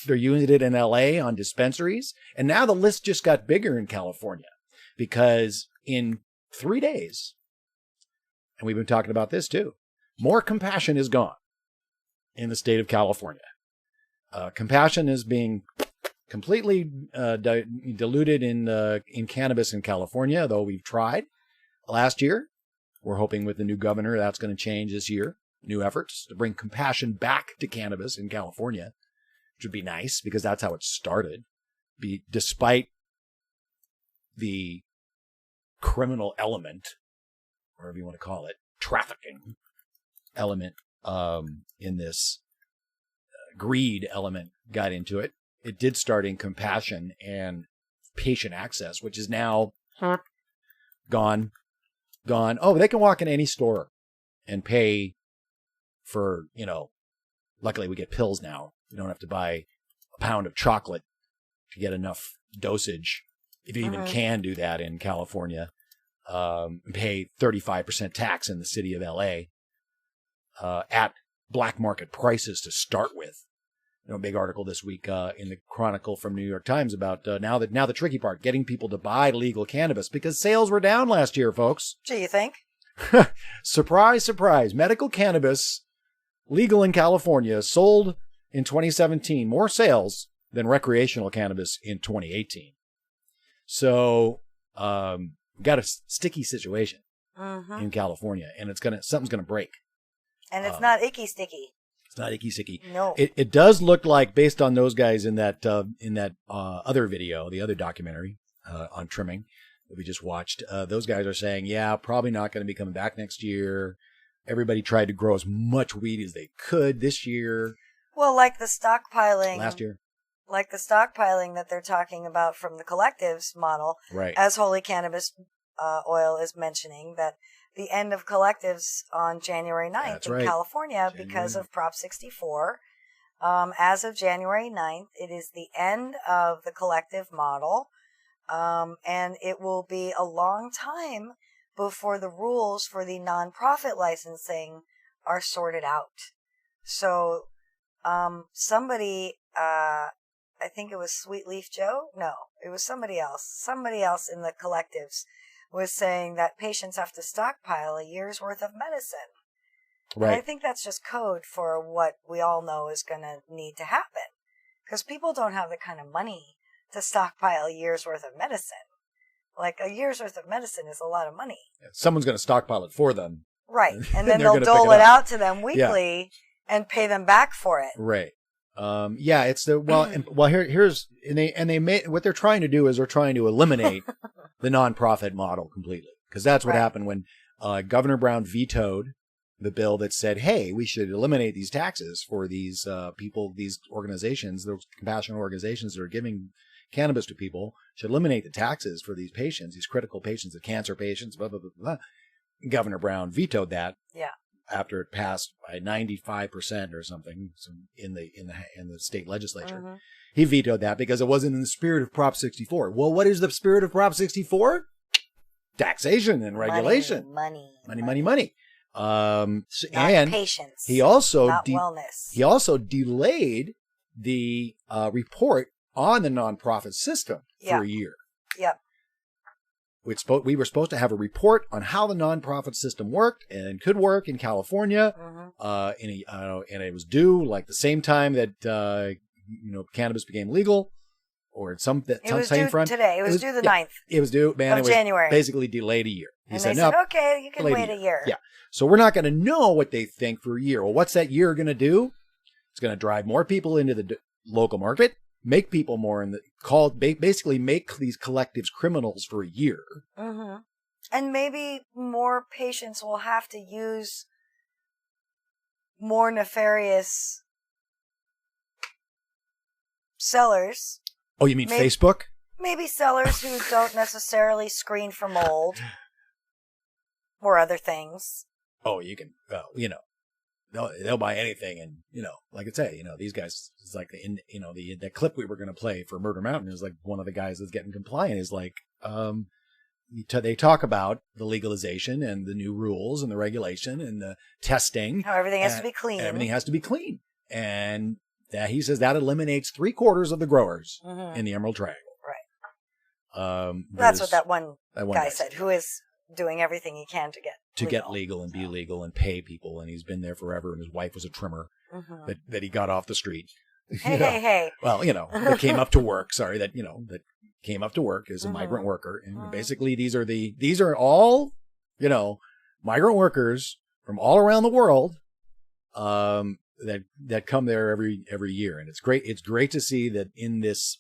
They're using it in LA on dispensaries. And now the list just got bigger in California because in 3 days, and we've been talking about this too, more compassion is gone in the state of California. Compassion is being completely diluted in cannabis in California, though we've tried last year. We're hoping with the new governor that's going to change this year. New efforts to bring compassion back to cannabis in California, which would be nice because that's how it started. Despite the criminal element, whatever you want to call it, trafficking element in this, greed element got into it. It did start in compassion and patient access, which is now gone. Oh, they can walk in any store and pay for, luckily we get pills now. You don't have to buy a pound of chocolate to get enough dosage, if you even can do that in California. Pay 35% tax in the city of LA at black market prices to start with. Big article this week in the Chronicle from New York Times about now the tricky part, getting people to buy legal cannabis because sales were down last year, folks. Do you think? Surprise, surprise. Medical cannabis, legal in California, sold in 2017 more sales than recreational cannabis in 2018. So, got a sticky situation in California, and something's gonna break. And it's not icky sticky. It's not icky sticky. No. It does look like, based on those guys in that other video, the other documentary on trimming that we just watched, those guys are saying, yeah, probably not going to be coming back next year. Everybody tried to grow as much weed as they could this year. Well, like the stockpiling. Last year. Like the stockpiling that they're talking about from the collectives model. Right. As Holy Cannabis Oil is mentioning, that the end of collectives on January 9th That's in right. California because of Prop 64. As of January 9th, it is the end of the collective model. And it will be a long time before the rules for the nonprofit licensing are sorted out. So, somebody, I think it was Sweet Leaf Joe? No, it was somebody else. Somebody else in the collectives was saying that patients have to stockpile a year's worth of medicine. Right. And I think that's just code for what we all know is going to need to happen. Because people don't have the kind of money to stockpile a year's worth of medicine. Like, a year's worth of medicine is a lot of money. Someone's going to stockpile it for them. Right. And then they'll dole it out to them weekly and pay them back for it. Right. It's what they're trying to do is they're trying to eliminate the nonprofit model completely. Because that's what happened when Governor Brown vetoed the bill that said, hey, we should eliminate these taxes for these people, these organizations, those compassionate organizations that are giving cannabis to people, should eliminate the taxes for these patients, these critical patients, the cancer patients, blah, blah, blah, blah. Governor Brown vetoed that. Yeah. After it passed by 95% or something in the state legislature. He vetoed that because it wasn't in the spirit of Prop 64. Well, what is the spirit of Prop 64? Taxation and regulation. Money. And patience. He also not wellness. He also delayed the report on the nonprofit system for a year. Yep. We were supposed to have a report on how the nonprofit system worked and could work in California. And it was due like the same time that cannabis became legal, or at some same front. Today. It was due the 9th. It was due, man. Of it was January. Basically delayed a year. He said, no, okay, you can wait a year. Yeah. So we're not going to know what they think for a year. Well, what's that year going to do? It's going to drive more people into the local market, make people more basically make these collectives criminals for a year. And maybe more patients will have to use more nefarious sellers. Oh, you mean Facebook? Maybe sellers who don't necessarily screen for mold or other things. Oh, you can, they'll buy anything. And, like I say, these guys, it's like, the clip we were going to play for Murder Mountain is like one of the guys that's getting compliant is like, they talk about the legalization and the new rules and the regulation and the testing. How everything has to be clean. And everything has to be clean. And he says that eliminates 3/4 of the growers in the Emerald Triangle. Right. That's what that one guy said, who is doing everything he can to get to get legal and be legal and pay people. And he's been there forever. And his wife was a trimmer that he got off the street. Hey. Well, that came up to work. Sorry, that came up to work as a migrant worker. And basically these are all, migrant workers from all around the world, that come there every year. And it's great to see that in this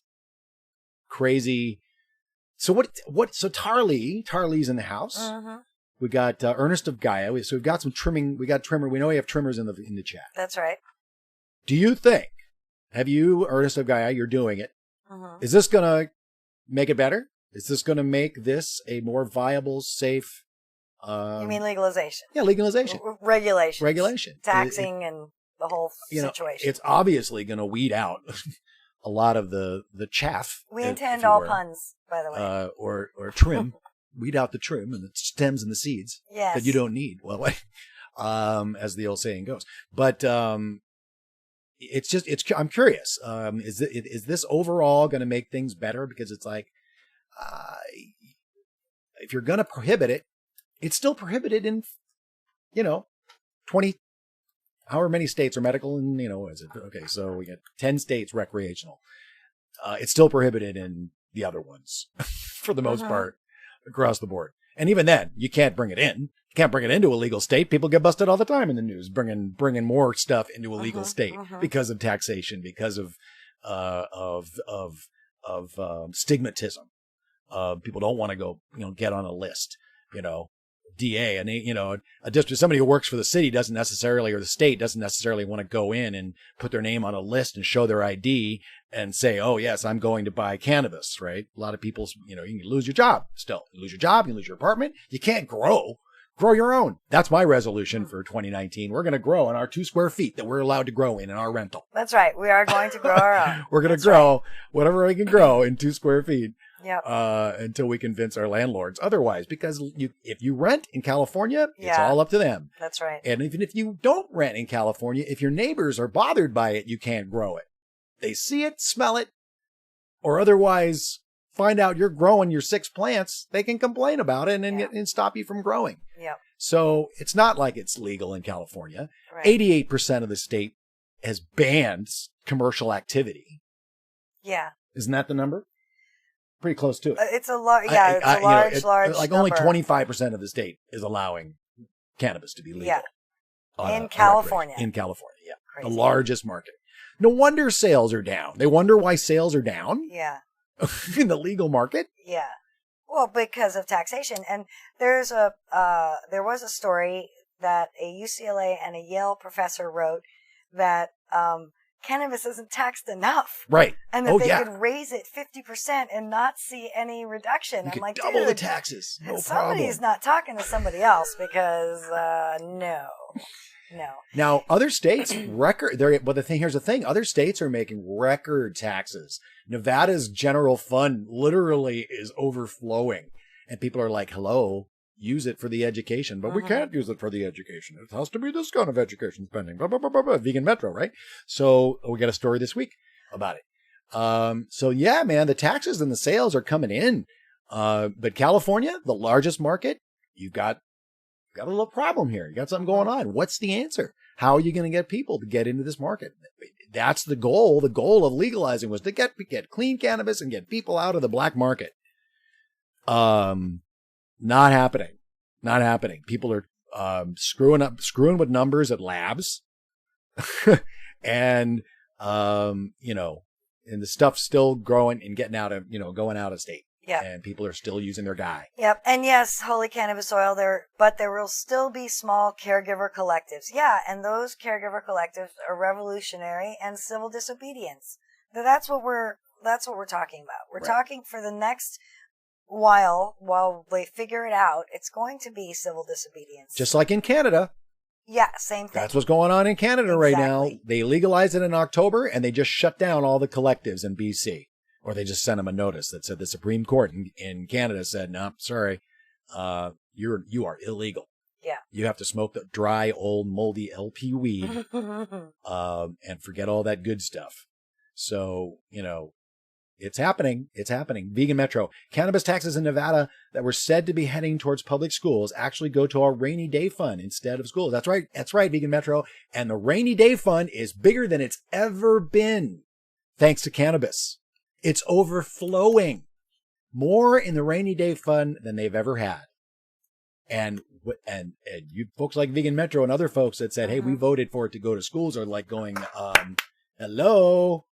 crazy. So so Tarly's in the house. We got Ernest of Gaia. So we've got some trimming. We got trimmer. We know we have trimmers in the chat. That's right. Do you think, have you, Ernest of Gaia, you're doing it. Is this going to make it better? Is this going to make this a more viable, safe? You mean legalization? Yeah, legalization. Regulation. Taxing and the whole situation. It's obviously going to weed out a lot of the chaff. We intend all puns, by the way. Or trim. Weed out the trim and the stems and the seeds that you don't need. Well, as the old saying goes. But I'm curious. Is this overall going to make things better? Because it's like, if you're going to prohibit it, it's still prohibited in, 20, however many states are medical and, is it? Okay. So we got 10 states recreational. It's still prohibited in the other ones for the most part across the board. And even then you can't bring it in. You can't bring it into a legal state. People get busted all the time in the news, bringing more stuff into a legal state because of taxation, because of stigmatism. People don't want to go, get on a list, DA and, somebody who works for the city doesn't necessarily, or the state doesn't necessarily want to go in and put their name on a list and show their ID and say, oh yes, I'm going to buy cannabis, right? A lot of people, you can lose your job still. You lose your job, you lose your apartment. You can't grow your own. That's my resolution for 2019. We're going to grow in our 2 square feet that we're allowed to grow in our rental. That's right. We are going to grow our own. We're going to grow whatever we can grow in 2 square feet. Yep. Until we convince our landlords otherwise, because if you rent in California, it's all up to them. That's right. And even if you don't rent in California, if your neighbors are bothered by it, you can't grow it. They see it, smell it, or otherwise find out you're growing your 6 plants, they can complain about it and stop you from growing. Yep. So it's not like it's legal in California. Right. 88% of the state has banned commercial activity. Yeah. Isn't that the number? Pretty close to it. It's a large, large. Like number. only 25% of the state is allowing cannabis to be legal. Yeah. In California. In California, yeah. Crazy. The largest market. No wonder sales are down. They wonder why sales are down. Yeah. In the legal market. Yeah. Well, because of taxation. And there was a story that a UCLA and a Yale professor wrote that cannabis isn't taxed enough. Right. And that they could raise it 50% and not see any reduction. I'm like, double the taxes. No somebody's not talking to somebody else because, no. Now, other states here's the thing. Other states are making record taxes. Nevada's general fund literally is overflowing. And people are like, hello, use it for the education, but we can't use it for the education. It has to be this kind of education spending. Blah, blah, blah, blah, blah. Vegan Metro, right? So we got a story this week about it. So yeah, man, the taxes and the sales are coming in. But California, the largest market, you've got a little problem here. You got something going on. What's the answer? How are you going to get people to get into this market? That's the goal. The goal of legalizing was to get clean cannabis and get people out of the black market. Not happening. People are screwing with numbers at labs. and and the stuff's still growing and getting out of, going out of state. Yeah. And people are still using their guy. Yep. And yes, holy cannabis oil but there will still be small caregiver collectives. Yeah. And those caregiver collectives are revolutionary and civil disobedience. That's what we're talking about. We're talking for the next while they figure it out, it's going to be civil disobedience. Just like in Canada. Yeah, same thing. That's what's going on in Canada right now. They legalized it in October and they just shut down all the collectives in BC. Or they just sent them a notice that said the Supreme Court in Canada said, no, sorry, you are illegal. Yeah. You have to smoke the dry, old, moldy LP weed and forget all that good stuff. So, It's happening. It's happening. Vegan Metro. Cannabis taxes in Nevada that were said to be heading towards public schools actually go to our rainy day fund instead of schools. That's right. That's right, Vegan Metro. And the rainy day fund is bigger than it's ever been, thanks to cannabis. It's overflowing. More in the rainy day fund than they've ever had. And you folks like Vegan Metro and other folks that said, hey, we voted for it to go to schools are like going, hello,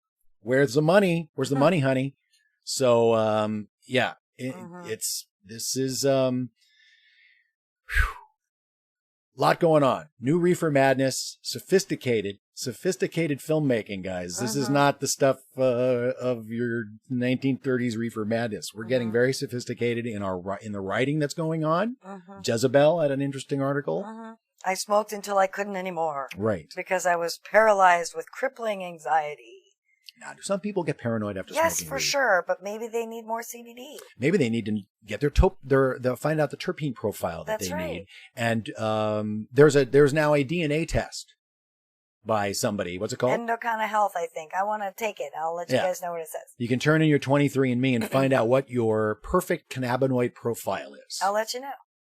where's the money? Where's the money, honey? So, yeah, this is, lot going on. New reefer madness, sophisticated filmmaking, guys. This is not the stuff of your 1930s reefer madness. We're getting very sophisticated in the writing that's going on. Jezebel had an interesting article. I smoked until I couldn't anymore. Right. Because I was paralyzed with crippling anxiety. Now, do some people get paranoid after smoking? Yes, for sure, but maybe they need more CBD. Maybe they need to get they'll find out the terpene profile that they need. And there's now a DNA test by somebody. What's it called? Endocana Health, I think. I want to take it. I'll let you guys know what it says. You can turn in your 23andMe and find out what your perfect cannabinoid profile is. I'll let you know.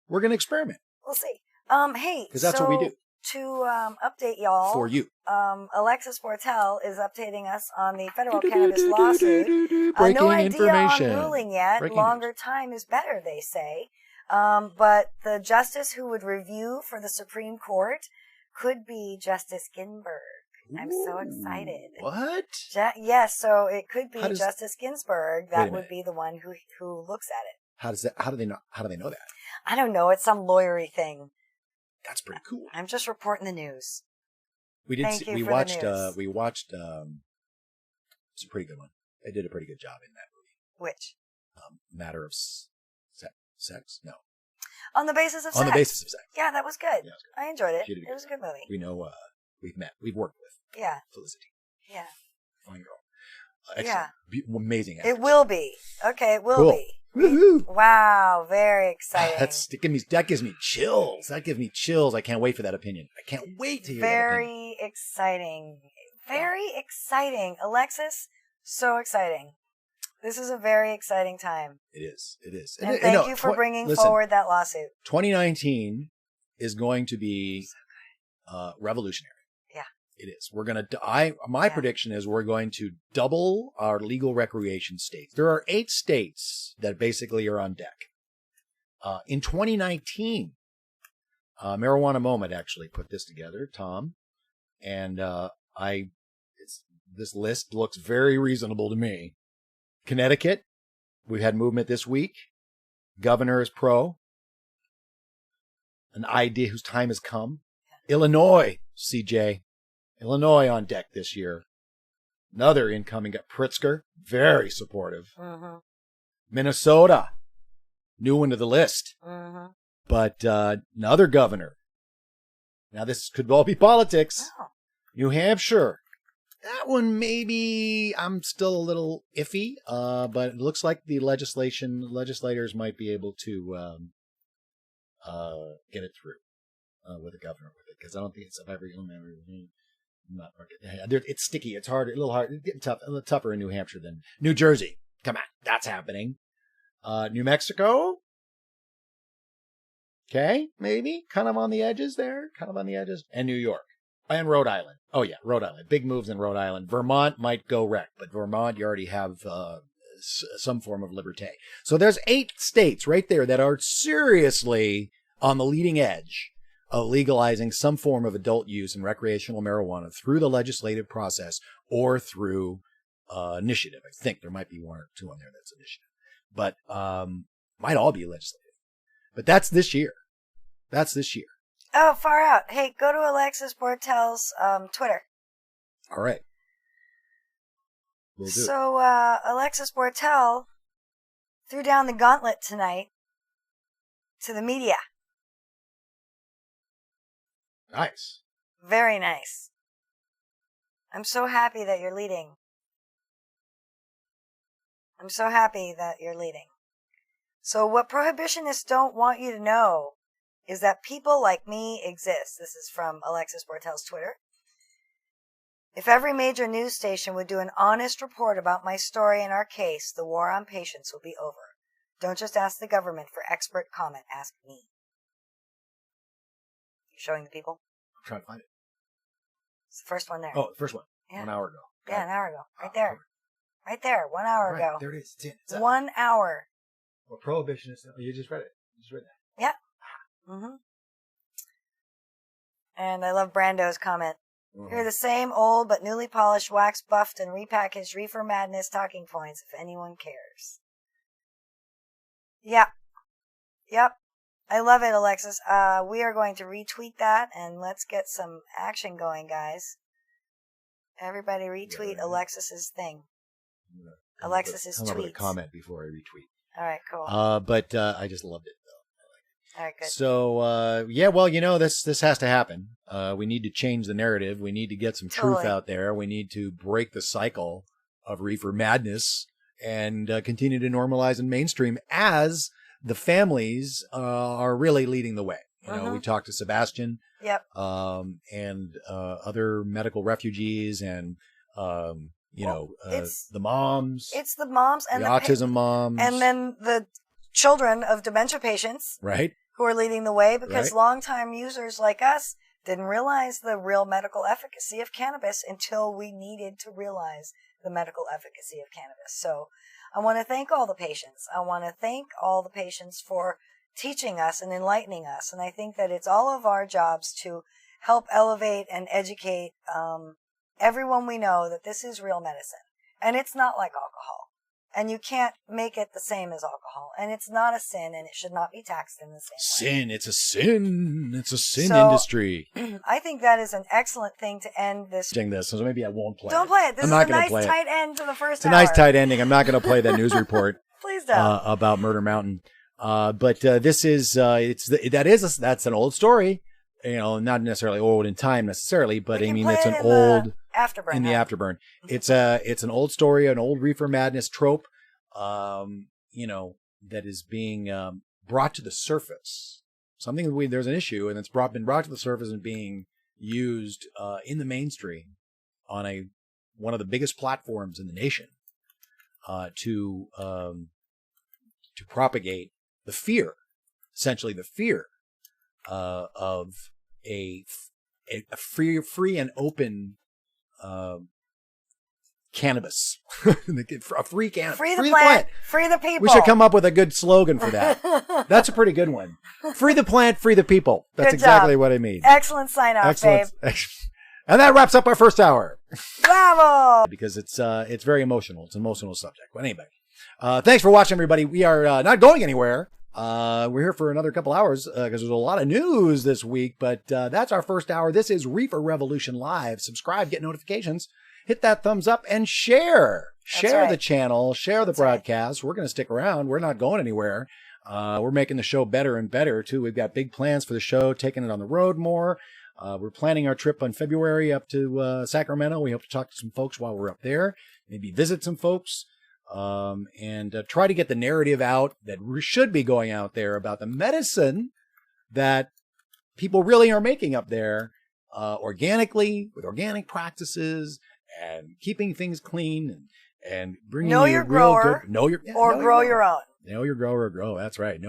We're going to experiment. We'll see. Hey, because that's what we do. To update y'all, for you, Alexis Bortel is updating us on the federal cannabis lawsuit. Breaking no idea information. On ruling yet. Breaking Longer time is better, they say. But the justice who would review for the Supreme Court could be Justice Ginsburg. I'm so excited. What? Yes, so it could be Justice Ginsburg. That would be the one who looks at it. How do they know that? I don't know. It's some lawyery thing. That's pretty cool. I'm just reporting the news. We watched some pretty good one. They did a pretty good job in that movie. Which? Matter of sex? No. On the basis of sex. On the basis of sex. Yeah, that was good. Yeah, was good. I enjoyed it. It was a good movie. We know we've worked with. Yeah. Felicity. Yeah. Fine girl. Excellent. Amazing. It will be. Okay, it will be. Woohoo! Wow, very exciting. That gives me chills. I can't wait for that opinion. I can't wait to hear that opinion. Very exciting. Very exciting. Alexis, so exciting. This is a very exciting time. It is. And thank you for bringing forward that lawsuit. 2019 is going to be revolutionary. Yeah. It is. My prediction is we're going to double our legal recreation states. There are 8 states that basically are on deck. In 2019, Marijuana Moment actually put this together, Tom, and this list looks very reasonable to me. Connecticut, we've had movement this week. Governor is pro. An idea whose time has come. Illinois, CJ. Illinois on deck this year. Another incoming Pritzker, very supportive. Minnesota, new one to the list. But another governor. Now this could all be politics. Oh. New Hampshire. That one maybe I'm still a little iffy, but it looks like the legislators might be able to get it through with the governor with it, because I don't think it's every. It's sticky. It's hard. A little hard. It's getting tough. A little tougher in New Hampshire than New Jersey. Come on, that's happening. New Mexico. Okay, maybe kind of on the edges there. And New York and Rhode Island. Oh yeah, Rhode Island. Big moves in Rhode Island. Vermont might go wreck, but Vermont you already have some form of liberté. So there's 8 states right there that are seriously on the leading edge of legalizing some form of adult use and recreational marijuana through the legislative process or through initiative. I think there might be 1 or 2 on there that's initiative, but might all be legislative. But that's this year. Oh, far out. Hey, go to Alexis Bortel's Twitter. All right. We'll do it. So Alexis Bortel threw down the gauntlet tonight to the media. Nice. Very nice. I'm so happy that you're leading. So what prohibitionists don't want you to know is that people like me exist. This is from Alexis Bortel's Twitter. If every major news station would do an honest report about my story and our case, the war on patients would be over. Don't just ask the government for expert comment. Ask me. You showing the people? I'm trying to find it. It's the first one there. Oh, the first one. Yeah. 1 hour ago. Yeah, an hour ago. Right there. Right there. 1 hour Right, ago. there it is. It's up. 1 hour. Well, prohibition is... You just read it. You just read that. Yeah. Mm-hmm. And I love Brando's comment. You're the same old but newly polished, wax buffed, and repackaged Reefer Madness talking points, if anyone cares. Yep. Yep. I love it, Alexis. We are going to retweet that, and let's get some action going, guys. Everybody retweet Alexis's thing. Alexis's tweets. I'm going to comment before I retweet. All right, cool. But I just loved it, though. All right, good. So, yeah, well, this has to happen. We need to change the narrative. We need to get some truth out there. We need to break the cycle of reefer madness and continue to normalize and mainstream as the families are really leading the way. You know, we talked to Sebastian. Yep. And other medical refugees and, the moms. It's the moms and the autism moms. And then the children of dementia patients. Right. Who are leading the way because longtime users like us didn't realize the real medical efficacy of cannabis until we needed to realize the medical efficacy of cannabis. So I want to thank all the patients. I want to thank all the patients for teaching us and enlightening us. And I think that it's all of our jobs to help elevate and educate everyone we know that this is real medicine. And it's not like alcohol. And you can't make it the same as alcohol. And it's not a sin, and it should not be taxed in the same way. Sin. It's a sin. It's a sin industry. I think that is an excellent thing to end this. So maybe I won't play Don't play it. This is a nice tight end to the first hour. It's a nice tight ending. I'm not going to play that news report. Please don't. About Murder Mountain. But this is, that's an old story. You know, not necessarily old in time necessarily, but I mean, it's an old... Afterburn. In the afterburn. It's an old story, an old reefer madness trope, that is being brought to the surface. There's an issue, and it's been brought to the surface and being used in the mainstream on one of the biggest platforms in the nation to propagate the fear, essentially the fear of a free and open cannabis. A free cannabis. Free the plant, free the people. We should come up with a good slogan for that. That's a pretty good one. Free the plant, free the people. That's exactly what I mean. Excellent sign off, babe. And that wraps up our first hour. Bravo! Because it's very emotional. It's an emotional subject. But anyway, thanks for watching, everybody. We are not going anywhere. We're here for another couple hours because there's a lot of news this week, but that's our first hour. This is Reefer Revolution Live. Subscribe, get notifications, hit that thumbs up, and share. Share the channel, share the broadcast. We're going to stick around. We're not going anywhere. We're making the show better and better, too. We've got big plans for the show, taking it on the road more. We're planning our trip in February up to Sacramento. We hope to talk to some folks while we're up there, maybe visit some folks. And try to get the narrative out that should be going out there about the medicine that people really are making up there, organically, with organic practices and keeping things clean and bringing know your grower, grow your own. Know your grower, grow. That's right.